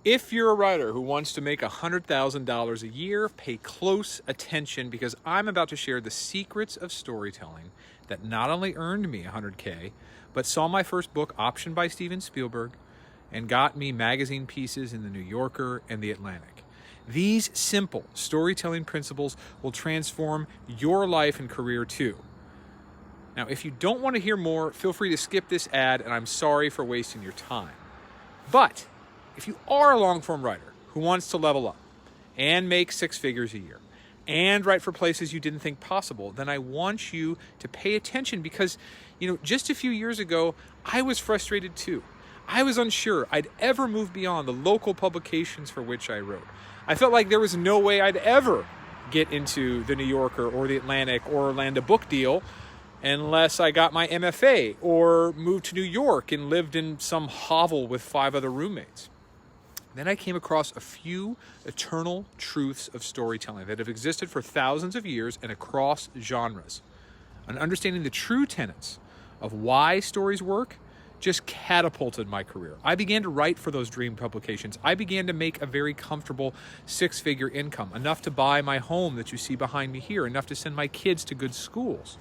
If you're a writer who wants to make $100,000 a year, pay close attention because I'm about to share the secrets of storytelling that not only earned me $100K, but saw my first book optioned by Steven Spielberg and got me magazine pieces in the New Yorker and the Atlantic. These simple storytelling principles will transform your life and career too. Now, if you don't want to hear more, feel free to skip this ad, and I'm sorry for wasting your time. But if you are a long-form writer who wants to level up and make six figures a year and write for places you didn't think possible, then I want you to pay attention because, just a few years ago, I was frustrated too. I was unsure I'd ever move beyond the local publications for which I wrote. I felt like there was no way I'd ever get into the New Yorker or the Atlantic or land a book deal unless I got my MFA or moved to New York and lived in some hovel with 5 other roommates. Then I came across a few eternal truths of storytelling that have existed for thousands of years and across genres. And understanding the true tenets of why stories work just catapulted my career. I began to write for those dream publications. I began to make a very comfortable 6-figure income, enough to buy my home that you see behind me here, enough to send my kids to good schools.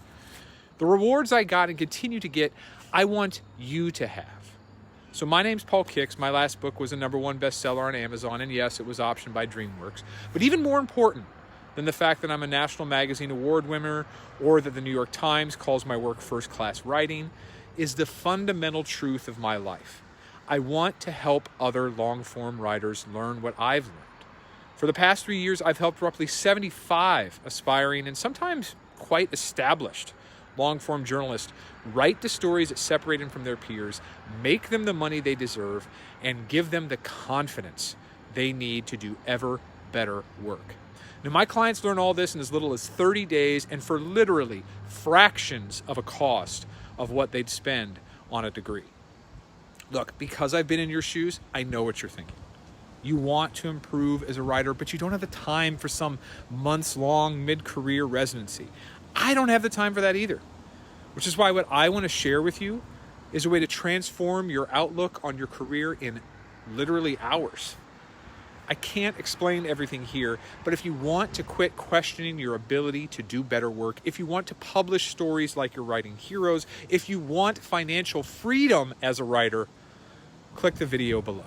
The rewards I got and continue to get, I want you to have. So my name's Paul Kix. My last book was a #1 bestseller on Amazon, and yes, it was optioned by DreamWorks. But even more important than the fact that I'm a National Magazine Award winner or that the New York Times calls my work first-class writing is the fundamental truth of my life. I want to help other long-form writers learn what I've learned. For the past 3 years, I've helped roughly 75 aspiring and sometimes quite established long-form journalists write the stories that separate them from their peers, make them the money they deserve, and give them the confidence they need to do ever better work. Now, my clients learn all this in as little as 30 days and for literally fractions of a cost of what they'd spend on a degree. Look, because I've been in your shoes, I know what you're thinking. You want to improve as a writer, but you don't have the time for some months-long mid-career residency. I don't have the time for that either, which is why what I want to share with you is a way to transform your outlook on your career in literally hours. I can't explain everything here, but if you want to quit questioning your ability to do better work, if you want to publish stories like you're writing heroes, if you want financial freedom as a writer, click the video below.